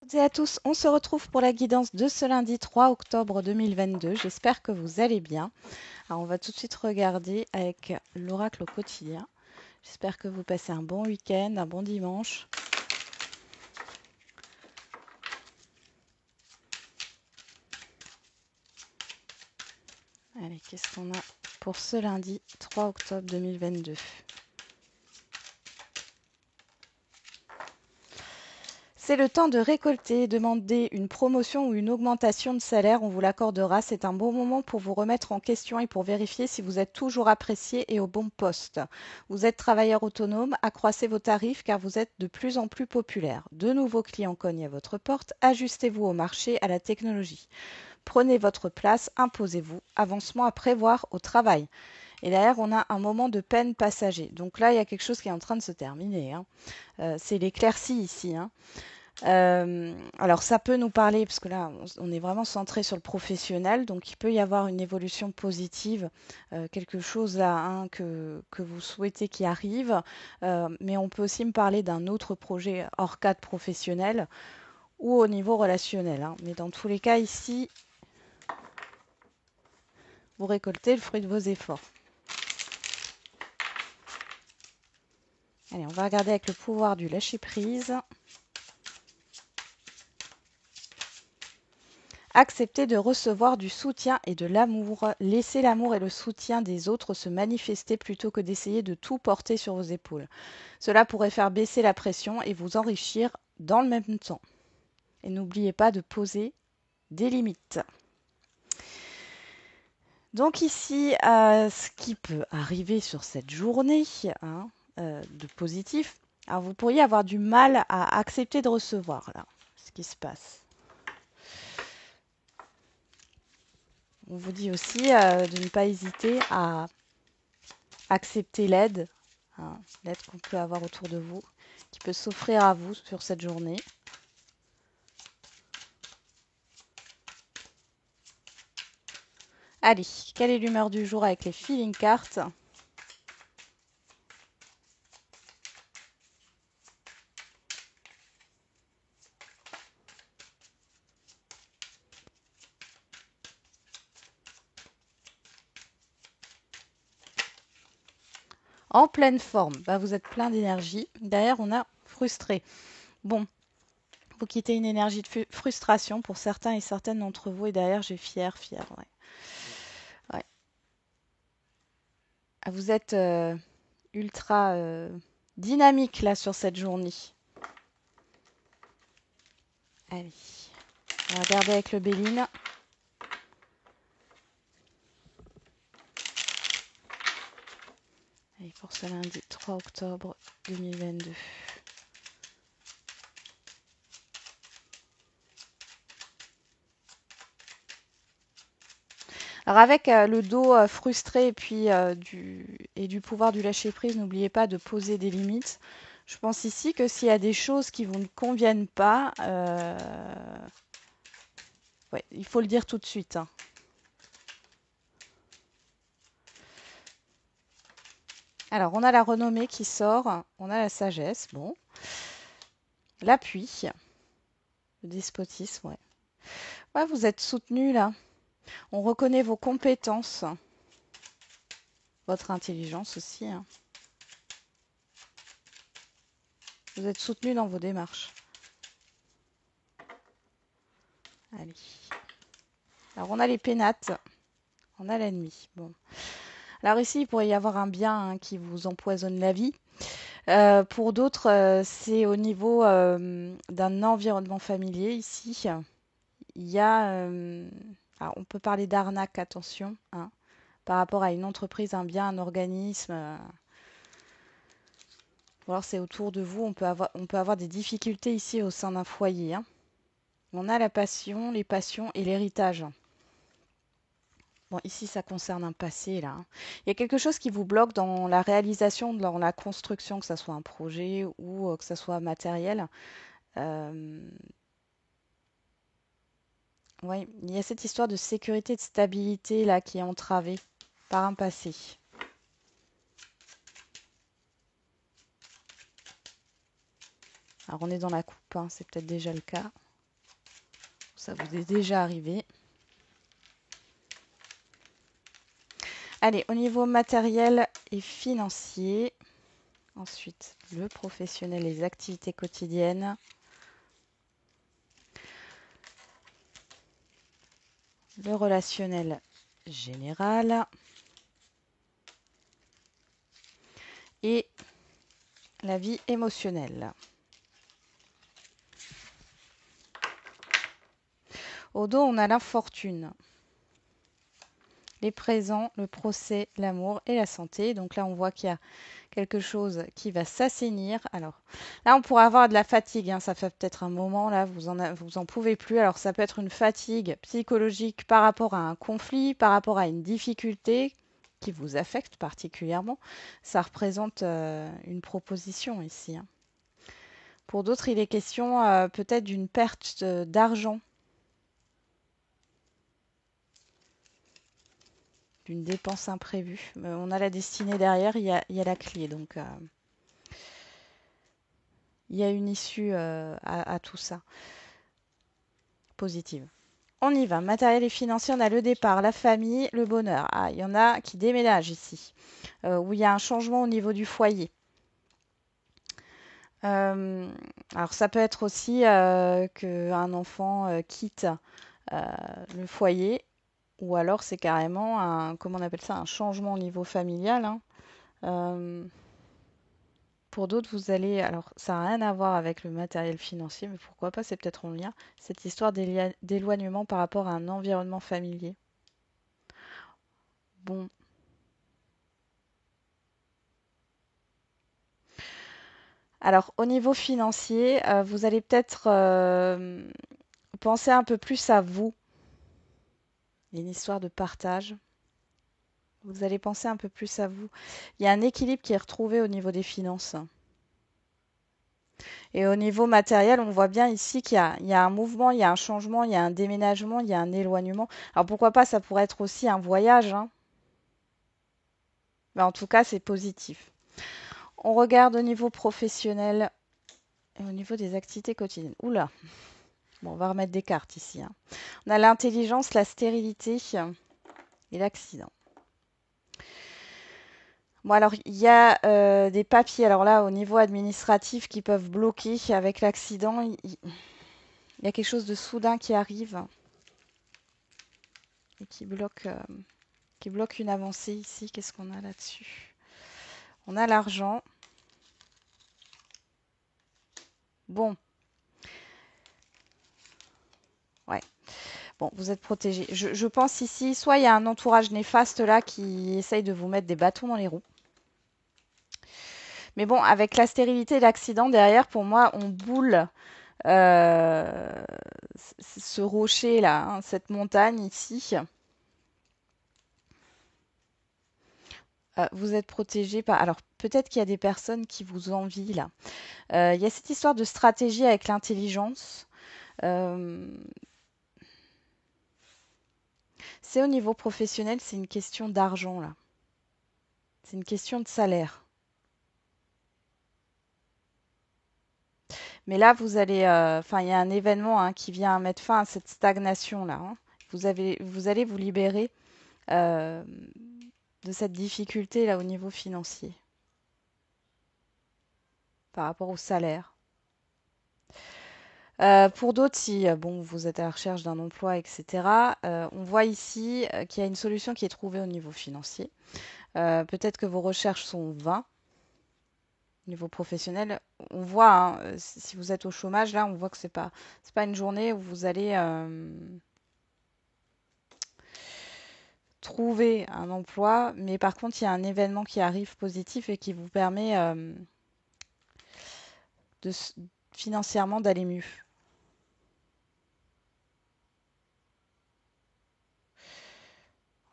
Toutes et à tous, on se retrouve pour la guidance de ce lundi 3 octobre 2022. J'espère que vous allez bien. Alors, on va tout de suite regarder avec l'oracle au quotidien. J'espère que vous passez un bon week-end, un bon dimanche. Allez, qu'est-ce qu'on a pour ce lundi 3 octobre 2022? C'est le temps de récolter. Demandez une promotion ou une augmentation de salaire, on vous l'accordera. C'est un bon moment pour vous remettre en question et pour vérifier si vous êtes toujours apprécié et au bon poste. Vous êtes travailleur autonome, accroissez vos tarifs car vous êtes de plus en plus populaire. De nouveaux clients cognent à votre porte, ajustez-vous au marché, à la technologie. Prenez votre place, imposez-vous. Avancement à prévoir au travail. Et derrière, on a un moment de peine passager. Donc là, il y a quelque chose qui est en train de se terminer. C'est l'éclaircie ici. Alors ça peut nous parler, parce que là on est vraiment centré sur le professionnel, donc il peut y avoir une évolution positive, quelque chose là que vous souhaitez qui arrive, mais on peut aussi me parler d'un autre projet hors cadre professionnel ou au niveau relationnel. Mais dans tous les cas ici, vous récoltez le fruit de vos efforts. Allez, on va regarder avec le pouvoir du lâcher-prise. Accepter de recevoir du soutien et de l'amour. Laissez l'amour et le soutien des autres se manifester plutôt que d'essayer de tout porter sur vos épaules. Cela pourrait faire baisser la pression et vous enrichir dans le même temps. Et n'oubliez pas de poser des limites. Donc ici, ce qui peut arriver sur cette journée de positif, alors vous pourriez avoir du mal à accepter de recevoir là, ce qui se passe. On vous dit aussi de ne pas hésiter à accepter l'aide, l'aide qu'on peut avoir autour de vous, qui peut s'offrir à vous sur cette journée. Allez, quelle est l'humeur du jour avec les feeling cards? En pleine forme, vous êtes plein d'énergie. Derrière, on a frustré. Bon, vous quittez une énergie de frustration pour certains et certaines d'entre vous. Et derrière, j'ai fier. Ouais. Ouais. Vous êtes ultra dynamique là sur cette journée. Allez, on va regarder avec le Béline. Allez, pour ce lundi 3 octobre 2022. Alors avec le dos frustré et puis du pouvoir du lâcher prise, n'oubliez pas de poser des limites. Je pense ici que s'il y a des choses qui vous ne conviennent pas, ouais, il faut le dire tout de suite. Alors on a la renommée qui sort, on a la sagesse, bon, l'appui, le despotisme, ouais. Ouais, vous êtes soutenu là. On reconnaît vos compétences, votre intelligence aussi. Vous êtes soutenu dans vos démarches. Allez. Alors on a les pénates, on a l'ennemi. Bon. Alors ici, il pourrait y avoir un bien qui vous empoisonne la vie. Pour d'autres, c'est au niveau d'un environnement familier. Ici, il y a... alors on peut parler d'arnaque, attention, par rapport à une entreprise, un bien, un organisme. Ou alors c'est autour de vous, on peut avoir des difficultés ici au sein d'un foyer. On a la passion, les passions et l'héritage. Bon, ici, ça concerne un passé, là. Il y a quelque chose qui vous bloque dans la réalisation, dans la construction, que ce soit un projet ou que ce soit matériel. Euh, oui, il y a cette histoire de sécurité, de stabilité, là, qui est entravée par un passé. Alors, on est dans la coupe, c'est peut-être déjà le cas. ça vous est déjà arrivé. Allez, au niveau matériel et financier. Ensuite, le professionnel, les activités quotidiennes. Le relationnel général. Et la vie émotionnelle. Au dos, on a la fortune, les présents, le procès, l'amour et la santé. Donc là, on voit qu'il y a quelque chose qui va s'assainir. Alors là, on pourrait avoir de la fatigue, hein. Ça fait peut-être un moment, là, vous en pouvez plus. Alors ça peut être une fatigue psychologique par rapport à un conflit, par rapport à une difficulté qui vous affecte particulièrement. Ça représente une proposition ici, hein. Pour d'autres, il est question peut-être d'une perte d'argent, d'une dépense imprévue. On a la destinée derrière, il y a la clé. Donc, il y a une issue à tout ça, positive. On y va. Matériel et financier, on a le départ, la famille, le bonheur. Ah, il y en a qui déménagent ici, où il y a un changement au niveau du foyer. Alors, ça peut être aussi qu'un enfant quitte le foyer, ou alors c'est carrément un, comment on appelle ça, un changement au niveau familial, hein. Pour d'autres, vous allez, alors ça n'a rien à voir avec le matériel financier, mais pourquoi pas, c'est peut-être en lien, cette histoire d'éloignement par rapport à un environnement familier. Bon. Alors, au niveau financier, vous allez peut-être penser un peu plus à vous. Il y a une histoire de partage. Vous allez penser un peu plus à vous. Il y a un équilibre qui est retrouvé au niveau des finances. Et au niveau matériel, on voit bien ici qu'il y a un mouvement, il y a un changement, il y a un déménagement, il y a un éloignement. Alors pourquoi pas, ça pourrait être aussi un voyage, hein. Mais en tout cas, c'est positif. On regarde au niveau professionnel et au niveau des activités quotidiennes. Oula, bon, on va remettre des cartes ici, hein. On a l'intelligence, la stérilité et l'accident. Bon, alors, il y a des papiers, alors là, au niveau administratif, qui peuvent bloquer avec l'accident. Il y a quelque chose de soudain qui arrive et qui bloque une avancée ici. Qu'est-ce qu'on a là-dessus? On a l'argent. Bon. Ouais. Bon, vous êtes protégé. Je pense ici, soit il y a un entourage néfaste là qui essaye de vous mettre des bâtons dans les roues. Mais bon, avec la stérilité et l'accident derrière, pour moi, on boule ce rocher là, hein, cette montagne ici. Vous êtes protégé par. Alors, peut-être qu'il y a des personnes qui vous envient là. Il y a cette histoire de stratégie avec l'intelligence. Euh, c'est au niveau professionnel, c'est une question d'argent là. C'est une question de salaire. Mais là, vous allez, enfin, il y a un événement, hein, qui vient mettre fin à cette stagnation là, hein. Vous allez vous libérer euh, de cette difficulté là au niveau financier par rapport au salaire. Pour d'autres, si bon, vous êtes à la recherche d'un emploi, etc., on voit ici qu'il y a une solution qui est trouvée au niveau financier. Peut-être que vos recherches sont vaines. Au niveau professionnel, on voit, hein, si vous êtes au chômage, là, on voit que c'est pas une journée où vous allez trouver un emploi, mais par contre, il y a un événement qui arrive positif et qui vous permet de, financièrement d'aller mieux.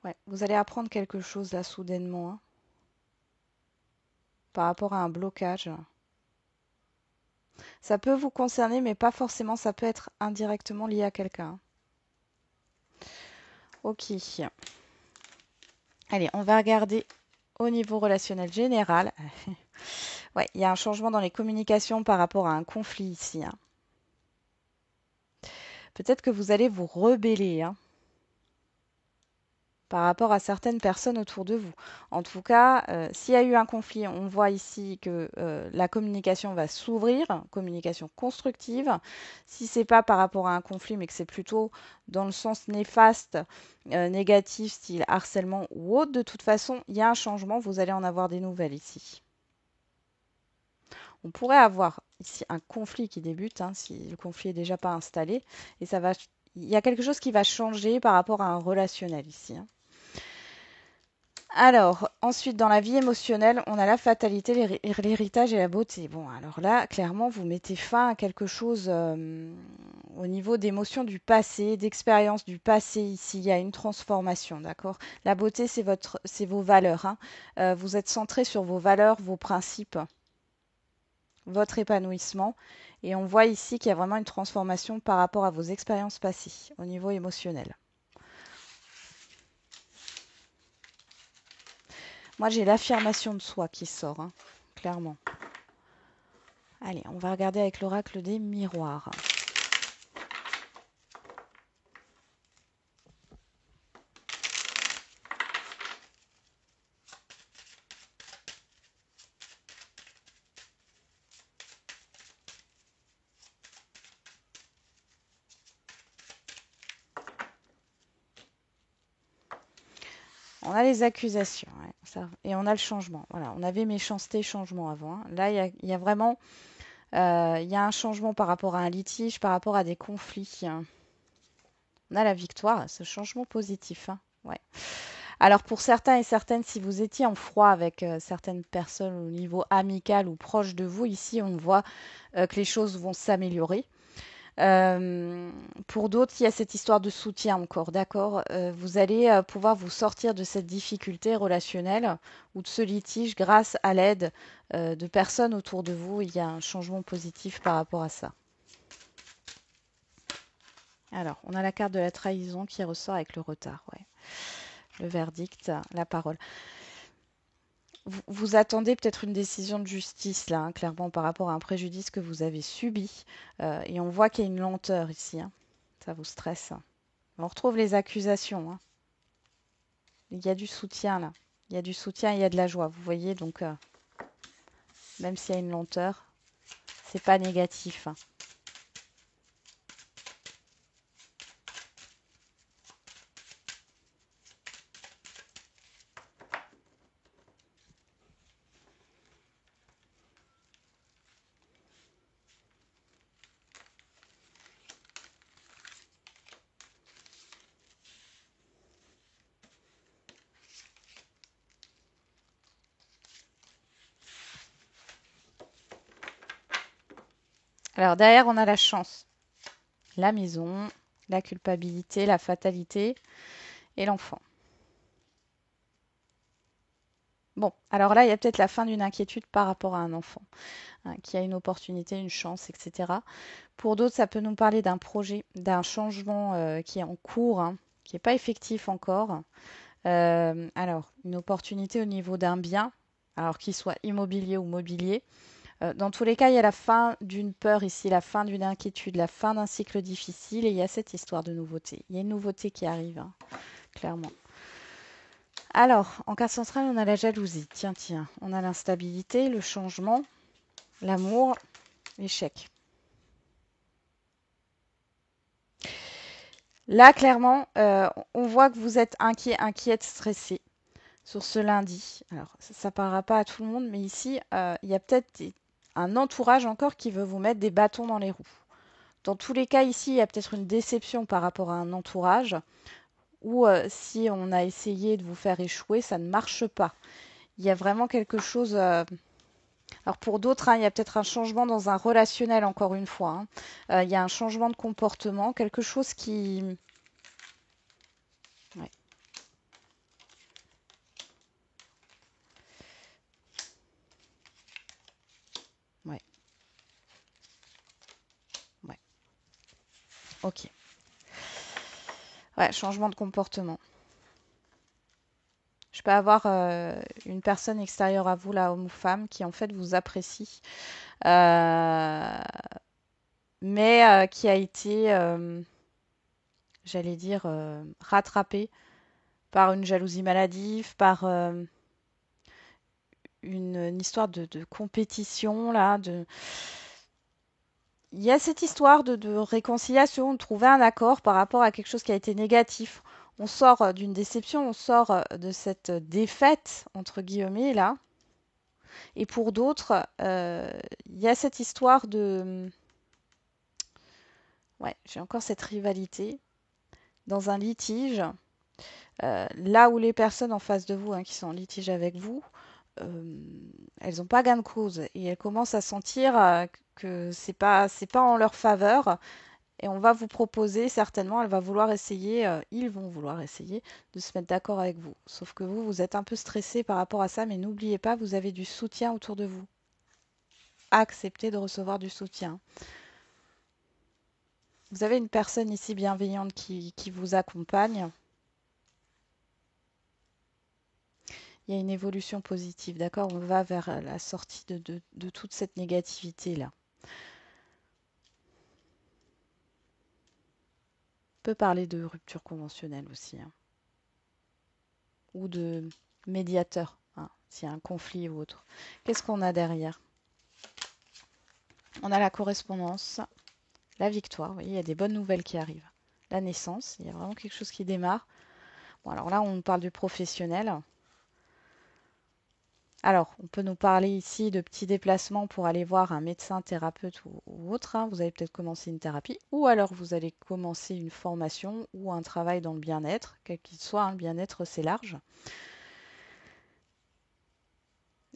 Ouais, vous allez apprendre quelque chose là soudainement, hein, par rapport à un blocage. Ça peut vous concerner, mais pas forcément. Ça peut être indirectement lié à quelqu'un. Ok. Allez, on va regarder au niveau relationnel général. Ouais, il y a un changement dans les communications par rapport à un conflit ici, hein. Peut-être que vous allez vous rebeller, hein, par rapport à certaines personnes autour de vous. En tout cas, s'il y a eu un conflit, on voit ici que la communication va s'ouvrir, communication constructive. Si c'est pas par rapport à un conflit, mais que c'est plutôt dans le sens néfaste, négatif, style harcèlement ou autre, de toute façon, il y a un changement, vous allez en avoir des nouvelles ici. On pourrait avoir ici un conflit qui débute, hein, si le conflit est déjà pas installé, et ça va, il y a quelque chose qui va changer par rapport à un relationnel ici, hein. Alors, ensuite, dans la vie émotionnelle, on a la fatalité, l'héritage et la beauté. Bon, alors là, clairement, vous mettez fin à quelque chose au niveau d'émotions du passé, d'expériences du passé. Ici, il y a une transformation, d'accord? La beauté, c'est vos valeurs, hein. Vous êtes centré sur vos valeurs, vos principes, votre épanouissement. Et on voit ici qu'il y a vraiment une transformation par rapport à vos expériences passées au niveau émotionnel. Moi, j'ai l'affirmation de soi qui sort, hein, clairement. Allez, on va regarder avec l'oracle des miroirs. On a les accusations, ouais, ça, et on a le changement. Voilà, on avait méchanceté, changement avant, hein. Là, il y a vraiment il y a un changement par rapport à un litige, par rapport à des conflits, hein. On a la victoire, ce changement positif, hein. Ouais. Alors pour certains et certaines, si vous étiez en froid avec certaines personnes au niveau amical ou proche de vous, ici on voit que les choses vont s'améliorer. Pour d'autres, il y a cette histoire de soutien encore, d'accord? Vous allez pouvoir vous sortir de cette difficulté relationnelle ou de ce litige grâce à l'aide de personnes autour de vous. Il y a un changement positif par rapport à ça. Alors, on a la carte de la trahison qui ressort avec le retard, ouais. Le verdict, la parole. Vous attendez peut-être une décision de justice, là, hein, clairement, par rapport à un préjudice que vous avez subi. Et on voit qu'il y a une lenteur ici, hein. Ça vous stresse. On retrouve les accusations, hein. Il y a du soutien là. Il y a du soutien, il y a de la joie. Vous voyez, donc même s'il y a une lenteur, c'est pas négatif, hein. Alors derrière, on a la chance, la maison, la culpabilité, la fatalité et l'enfant. Bon, alors là, il y a peut-être la fin d'une inquiétude par rapport à un enfant, hein, qui a une opportunité, une chance, etc. Pour d'autres, ça peut nous parler d'un projet, d'un changement qui est en cours, hein, qui n'est pas effectif encore. Alors, une opportunité au niveau d'un bien, alors qu'il soit immobilier ou mobilier. Dans tous les cas, il y a la fin d'une peur ici, la fin d'une inquiétude, la fin d'un cycle difficile et il y a cette histoire de nouveauté. Il y a une nouveauté qui arrive, hein, clairement. Alors, en carte centrale, on a la jalousie. Tiens, tiens, on a l'instabilité, le changement, l'amour, l'échec. Là, clairement, on voit que vous êtes inquiet, inquiète, stressé sur ce lundi. Alors, ça ne parlera pas à tout le monde, mais ici, il y a peut-être un entourage encore qui veut vous mettre des bâtons dans les roues. Dans tous les cas, ici, il y a peut-être une déception par rapport à un entourage, ou si on a essayé de vous faire échouer, ça ne marche pas. Il y a vraiment quelque chose. Alors pour d'autres, hein, il y a peut-être un changement dans un relationnel, encore une fois, hein. Il y a un changement de comportement, quelque chose qui. Ouais, ouais, ouais. Ok. Ouais, changement de comportement. Je peux avoir une personne extérieure à vous, là, homme ou femme, qui en fait vous apprécie, euh, mais qui a été j'allais dire, rattrapé par une jalousie maladive, par une histoire de compétition, là. Il y a cette histoire de réconciliation, de trouver un accord par rapport à quelque chose qui a été négatif. On sort d'une déception, on sort de cette défaite, entre guillemets, là. Et pour d'autres, il y a cette histoire de... Ouais, j'ai encore cette rivalité dans un litige. Là où les personnes en face de vous, hein, qui sont en litige avec vous, euh, elles n'ont pas gain de cause et elles commencent à sentir que c'est pas en leur faveur. Et on va vous proposer, certainement, elle va vouloir essayer, ils vont vouloir essayer de se mettre d'accord avec vous. Sauf que vous, vous êtes un peu stressé par rapport à ça, mais n'oubliez pas, vous avez du soutien autour de vous. Acceptez de recevoir du soutien. Vous avez une personne ici bienveillante qui vous accompagne. Il y a une évolution positive, d'accord? On va vers la sortie de toute cette négativité-là. On peut parler de rupture conventionnelle aussi, hein, ou de médiateur, hein, s'il y a un conflit ou autre. Qu'est-ce qu'on a derrière? On a la correspondance, la victoire, vous voyez, il y a des bonnes nouvelles qui arrivent. La naissance, il y a vraiment quelque chose qui démarre. Bon, alors là, on parle du professionnel. Alors, on peut nous parler ici de petits déplacements pour aller voir un médecin, thérapeute ou autre, hein. Vous allez peut-être commencer une thérapie, ou alors vous allez commencer une formation ou un travail dans le bien-être, quel qu'il soit, hein. Le bien-être, c'est large.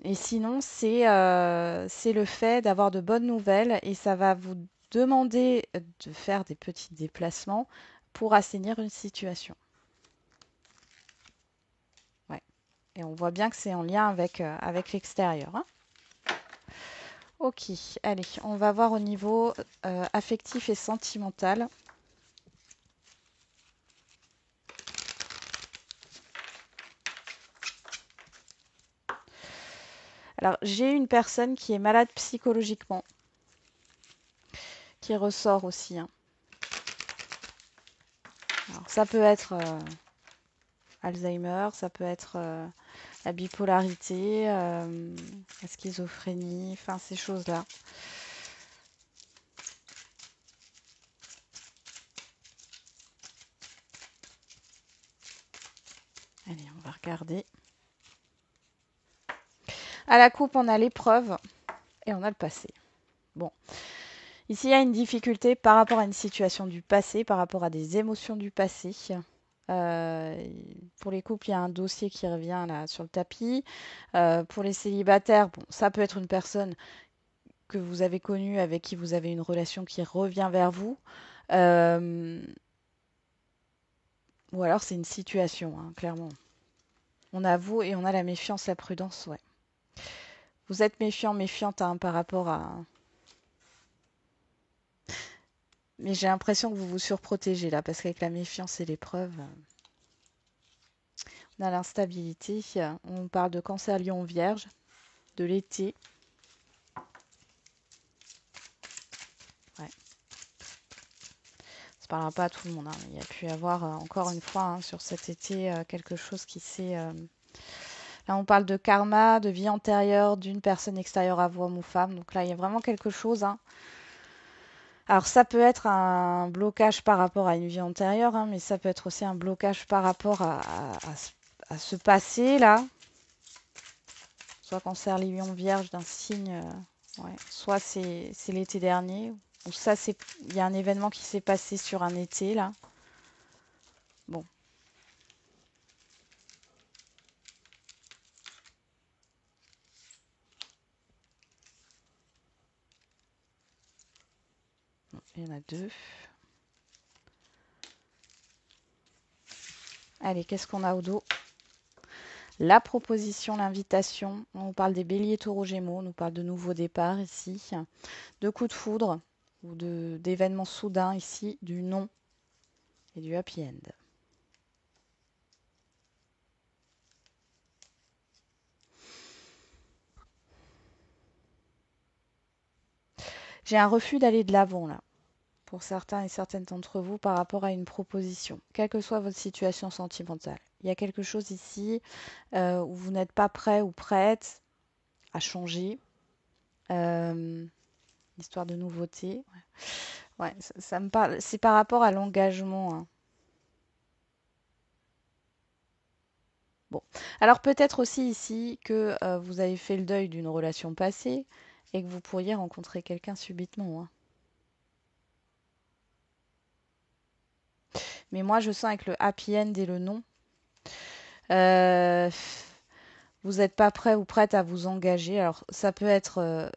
Et sinon, c'est le fait d'avoir de bonnes nouvelles et ça va vous demander de faire des petits déplacements pour assainir une situation. Ouais. Et on voit bien que c'est en lien avec l'extérieur, hein. Ok, allez, on va voir au niveau affectif et sentimental. Alors, j'ai une personne qui est malade psychologiquement, qui ressort aussi, hein. Alors, ça peut être Alzheimer, ça peut être la bipolarité, la schizophrénie, enfin ces choses-là. Allez, on va regarder. À la coupe, on a l'épreuve et on a le passé. Bon, ici, il y a une difficulté par rapport à une situation du passé, par rapport à des émotions du passé. Euh, pour les couples, il y a un dossier qui revient là sur le tapis. Pour les célibataires, bon, ça peut être une personne que vous avez connue, avec qui vous avez une relation qui revient vers vous. Euh, ou alors c'est une situation, hein, clairement. On a vous et on a la méfiance, la prudence, ouais. Vous êtes méfiant, méfiante, hein, par rapport à... Mais j'ai l'impression que vous vous surprotégez là, parce qu'avec la méfiance et l'épreuve, on a l'instabilité. On parle de cancer lion vierge, de l'été. Ouais. Ça ne parlera pas à tout le monde, hein. Il y a pu y avoir, encore une fois, hein, sur cet été, quelque chose qui s'est... Là, on parle de karma, de vie antérieure, d'une personne extérieure à vous, homme ou femme. Donc là, il y a vraiment quelque chose, hein. Alors, ça peut être un blocage par rapport à une vie antérieure, hein, mais ça peut être aussi un blocage par rapport à ce passé-là. Soit cancer, lion, vierge d'un signe, ouais. Soit c'est l'été dernier, ou ça, il y a un événement qui s'est passé sur un été, là. Bon, il y en a deux. Allez, qu'est-ce qu'on a au dos? La proposition, l'invitation. On parle des béliers, taureaux, gémeaux. On nous parle de nouveaux départs ici, de coups de foudre ou d'événements soudains ici, du non et du happy end. J'ai un refus d'aller de l'avant là, pour certains et certaines d'entre vous par rapport à une proposition, quelle que soit votre situation sentimentale. Il y a quelque chose ici où vous n'êtes pas prêt ou prête à changer. Histoire de nouveauté. Ouais, ça me parle. C'est par rapport à l'engagement, hein. Bon. Alors peut-être aussi ici que vous avez fait le deuil d'une relation passée et que vous pourriez rencontrer quelqu'un subitement, hein. Mais moi, je sens avec le happy end et le non, euh, vous n'êtes pas prêt ou prête à vous engager. Alors ça peut être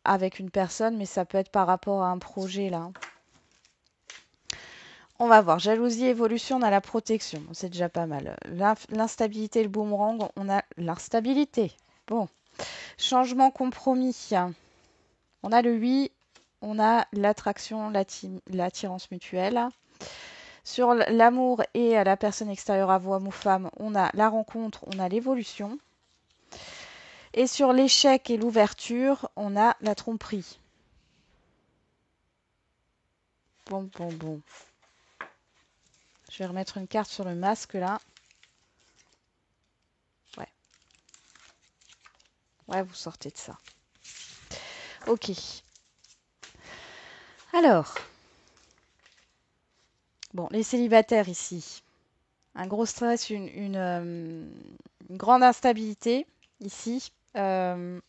avec une personne, mais ça peut être par rapport à un projet là, hein. On va voir. Jalousie, évolution, on a la protection. C'est déjà pas mal. L'instabilité, le boomerang, on a l'instabilité. Bon. Changement, compromis. On a le oui, on a l'attraction, l'attirance mutuelle. Sur l'amour et la personne extérieure à vous, homme ou femme, on a la rencontre, on a l'évolution. Et sur l'échec et l'ouverture, on a la tromperie. Bon. Je vais remettre une carte sur le masque là. Ouais. Ouais, vous sortez de ça. Ok. Alors, bon, les célibataires ici. Un gros stress, une grande instabilité ici. Euh,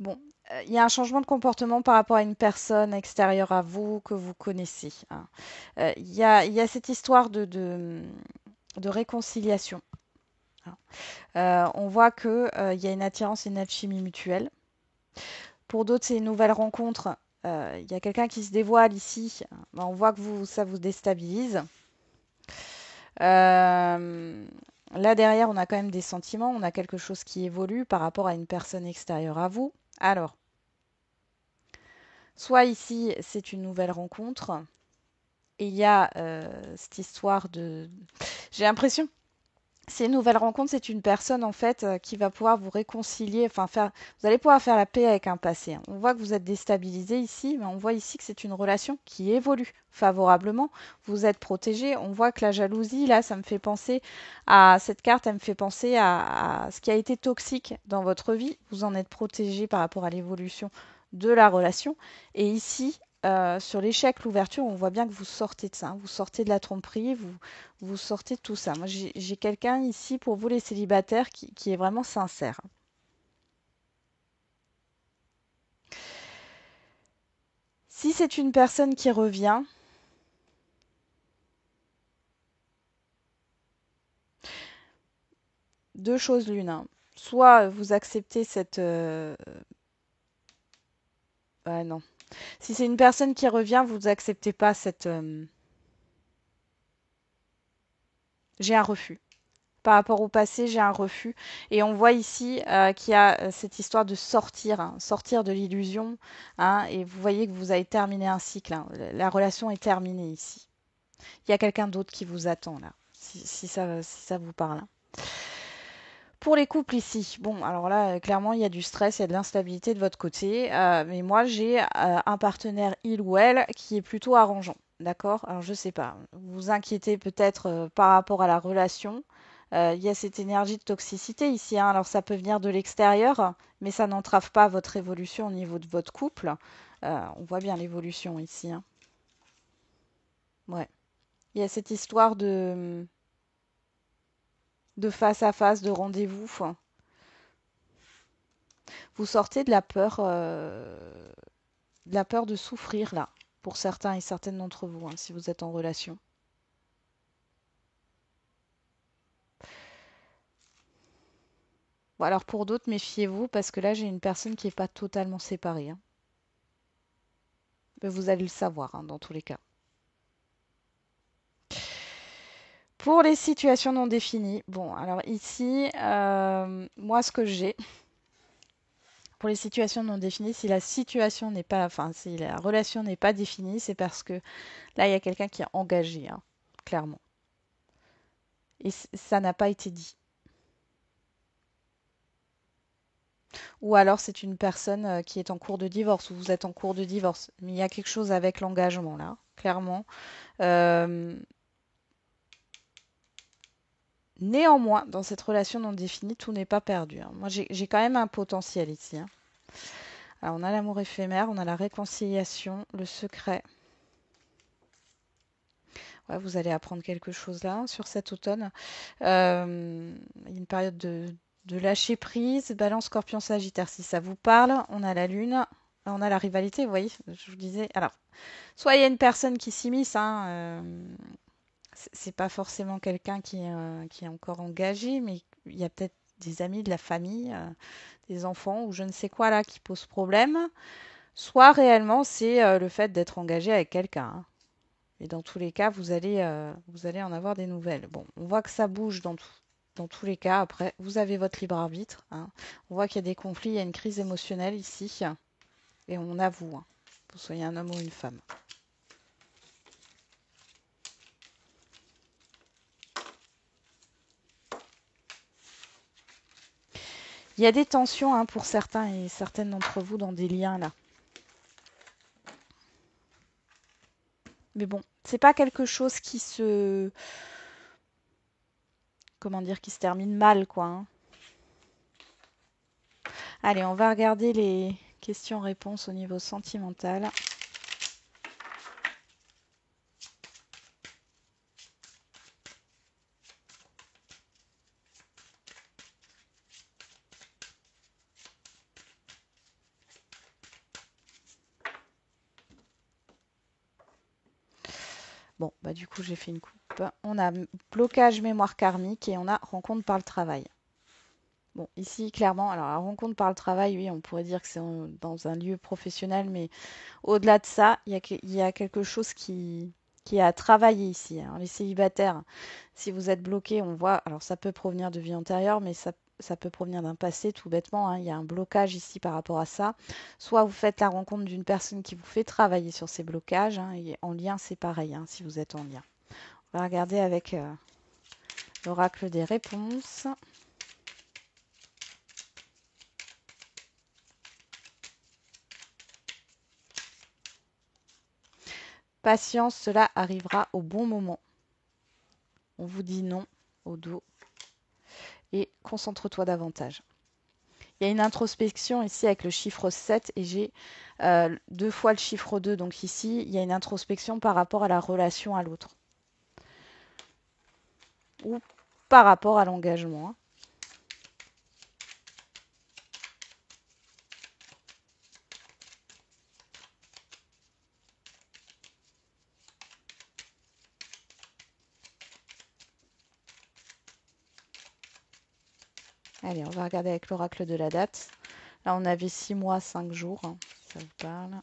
bon, il y a un changement de comportement par rapport à une personne extérieure à vous que vous connaissez, hein. Il y a cette histoire de réconciliation, hein. On voit que, il y a une attirance et une alchimie mutuelle. Pour d'autres, c'est une nouvelle rencontre. Il y a quelqu'un qui se dévoile ici. Ben, on voit que ça vous déstabilise. Euh, Là derrière, on a quand même des sentiments, on a quelque chose qui évolue par rapport à une personne extérieure à vous. Alors, soit ici, c'est une nouvelle rencontre, et il y a cette histoire de... J'ai l'impression ces nouvelles rencontres, c'est une personne en fait qui va pouvoir vous réconcilier, enfin faire, vous allez pouvoir faire la paix avec un passé, hein. On voit que vous êtes déstabilisé ici, mais on voit ici que c'est une relation qui évolue favorablement. Vous êtes protégé. On voit que la jalousie, là, ça me fait penser à cette carte, elle me fait penser à ce qui a été toxique dans votre vie. Vous en êtes protégé par rapport à l'évolution de la relation. Et ici, sur l'échec, l'ouverture, on voit bien que vous sortez de ça, hein. Vous sortez de la tromperie, vous sortez de tout ça. Moi, j'ai quelqu'un ici pour vous les célibataires qui est vraiment sincère. Si c'est une personne qui revient, deux choses l'une, hein. Soit vous acceptez cette... ah non. Si c'est une personne qui revient, vous acceptez pas cette... J'ai un refus. Par rapport au passé, j'ai un refus. Et on voit ici qu'il y a cette histoire de sortir, hein, sortir de l'illusion, hein, et vous voyez que vous avez terminé un cycle, hein. La relation est terminée ici. Il y a quelqu'un d'autre qui vous attend là, si ça vous parle, hein. Pour les couples ici, bon, alors là, clairement, il y a du stress, il y a de l'instabilité de votre côté, mais moi, j'ai un partenaire, il ou elle, qui est plutôt arrangeant. D'accord? Alors, je sais pas. Vous vous inquiétez peut-être par rapport à la relation. Il y a cette énergie de toxicité ici, hein. Alors, ça peut venir de l'extérieur, mais ça n'entrave pas votre évolution au niveau de votre couple. On voit bien l'évolution ici, hein. Ouais. Il y a cette histoire de face à face, de rendez-vous. Vous sortez de la peur de souffrir là, pour certains et certaines d'entre vous, hein, si vous êtes en relation. Bon, alors pour d'autres, méfiez-vous parce que là, j'ai une personne qui n'est pas totalement séparée, hein. Mais vous allez le savoir, hein, dans tous les cas. Pour les situations non définies, bon, alors ici, moi, ce que j'ai, pour les situations non définies, si la situation n'est pas, enfin, si la relation n'est pas définie, c'est parce que là, il y a quelqu'un qui est engagé, hein, clairement. Et ça n'a pas été dit. Ou alors c'est une personne qui est en cours de divorce, ou vous êtes en cours de divorce. Mais il y a quelque chose avec l'engagement là, clairement. Euh, Néanmoins, dans cette relation non définie, tout n'est pas perdu, hein. Moi, j'ai quand même un potentiel ici, hein. Alors, on a l'amour éphémère, on a la réconciliation, le secret. Ouais, vous allez apprendre quelque chose là sur cet automne. Il y a une période de lâcher prise, Balance, Scorpion, Sagittaire. Si ça vous parle, on a la Lune, on a la rivalité. Vous voyez, je vous disais. Alors, soit il y a une personne qui s'immisce, hein, c'est pas forcément quelqu'un qui est encore engagé, mais il y a peut-être des amis de la famille, des enfants ou je ne sais quoi là qui pose problème. Soit réellement c'est le fait d'être engagé avec quelqu'un, hein. Et dans tous les cas, vous allez en avoir des nouvelles. Bon, on voit que ça bouge dans tous les cas. Après, vous avez votre libre arbitre, hein. On voit qu'il y a des conflits, il y a une crise émotionnelle ici. Et on avoue, hein, que vous soyez un homme ou une femme. Il y a des tensions, hein, pour certains et certaines d'entre vous dans des liens là. Mais bon, c'est pas quelque chose qui se, comment dire, qui se termine mal, quoi, hein. Allez, on va regarder les questions-réponses au niveau sentimental. Bon, bah du coup, j'ai fait une coupe. On a blocage mémoire karmique et on a rencontre par le travail. Bon, ici, clairement, alors la rencontre par le travail, oui, on pourrait dire que c'est dans un lieu professionnel, mais au-delà de ça, il y a quelque chose qui est à travailler ici. Alors, les célibataires, si vous êtes bloqué, on voit, alors ça peut provenir de vie antérieure, mais ça peut provenir d'un passé, tout bêtement, hein. Il y a un blocage ici par rapport à ça. Soit vous faites la rencontre d'une personne qui vous fait travailler sur ces blocages, hein, et en lien, c'est pareil, hein, si vous êtes en lien. On va regarder avec l'oracle des réponses. Patience, cela arrivera au bon moment. On vous dit non au dos et concentre-toi davantage. Il y a une introspection ici avec le chiffre 7 et j'ai deux fois le chiffre 2. Donc ici, il y a une introspection par rapport à la relation à l'autre ou par rapport à l'engagement, hein. Allez, on va regarder avec l'oracle de la date. Là, on avait 6 mois, 5 jours, hein, si ça vous parle.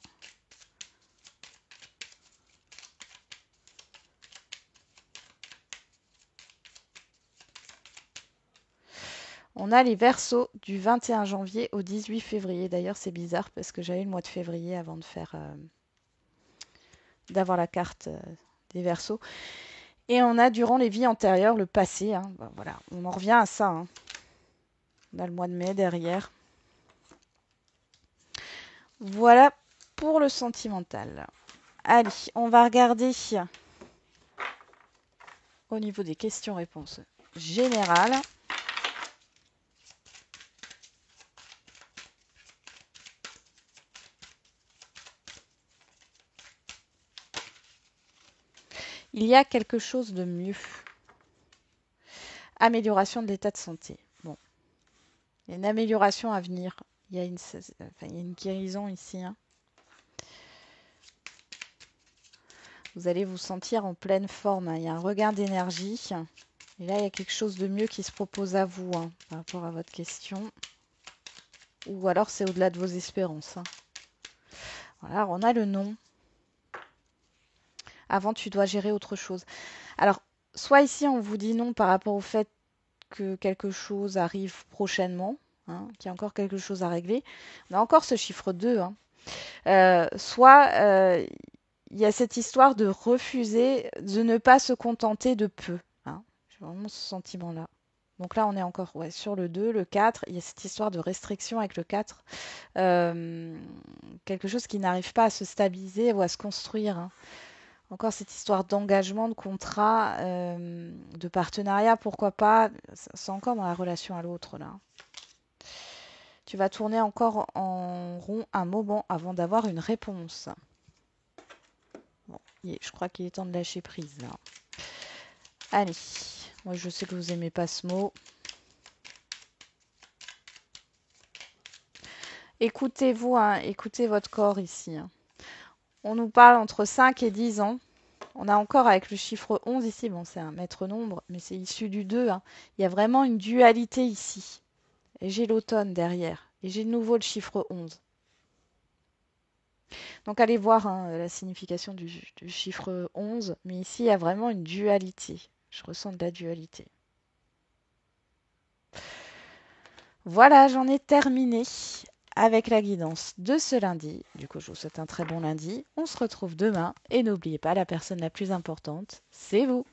On a les Verseaux du 21 janvier au 18 février. D'ailleurs, c'est bizarre parce que j'avais le mois de février avant de faire d'avoir la carte des Verseaux. Et on a durant les vies antérieures le passé, hein. Ben, voilà, on en revient à ça, hein. On a le mois de mai derrière. Voilà pour le sentimental. Allez, on va regarder au niveau des questions-réponses générales. Il y a quelque chose de mieux. Amélioration de l'état de santé. Bon, il y a une amélioration à venir. Il y a une guérison ici, hein. Vous allez vous sentir en pleine forme, hein. Il y a un regain d'énergie. Et là, il y a quelque chose de mieux qui se propose à vous, hein, par rapport à votre question. Ou alors, c'est au-delà de vos espérances, hein. Voilà, on a le non. Avant, tu dois gérer autre chose. Alors, soit ici, on vous dit non par rapport au fait que quelque chose arrive prochainement, hein, qu'il y a encore quelque chose à régler. On a encore ce chiffre 2, hein. Soit il y a cette histoire de refuser, de ne pas se contenter de peu, hein. J'ai vraiment ce sentiment-là. Donc là, on est encore sur le 2, le 4. Il y a cette histoire de restriction avec le 4. Euh, Quelque chose qui n'arrive pas à se stabiliser ou à se construire, hein. Encore cette histoire d'engagement, de contrat, de partenariat, pourquoi pas. C'est encore dans la relation à l'autre, là. Tu vas tourner encore en rond un moment avant d'avoir une réponse. Bon, je crois qu'il est temps de lâcher prise, là. Allez, moi je sais que vous aimez pas ce mot. Écoutez-vous, hein, écoutez votre corps ici, hein. On nous parle entre 5 et 10 ans. On a encore avec le chiffre 11 ici, bon c'est un maître nombre, mais c'est issu du 2, hein. Il y a vraiment une dualité ici. Et j'ai l'automne derrière. Et j'ai de nouveau le chiffre 11. Donc allez voir, hein, la signification du chiffre 11. Mais ici, il y a vraiment une dualité. Je ressens de la dualité. Voilà, j'en ai terminé avec la guidance de ce lundi. Du coup, je vous souhaite un très bon lundi. On se retrouve demain. Et n'oubliez pas, la personne la plus importante, c'est vous.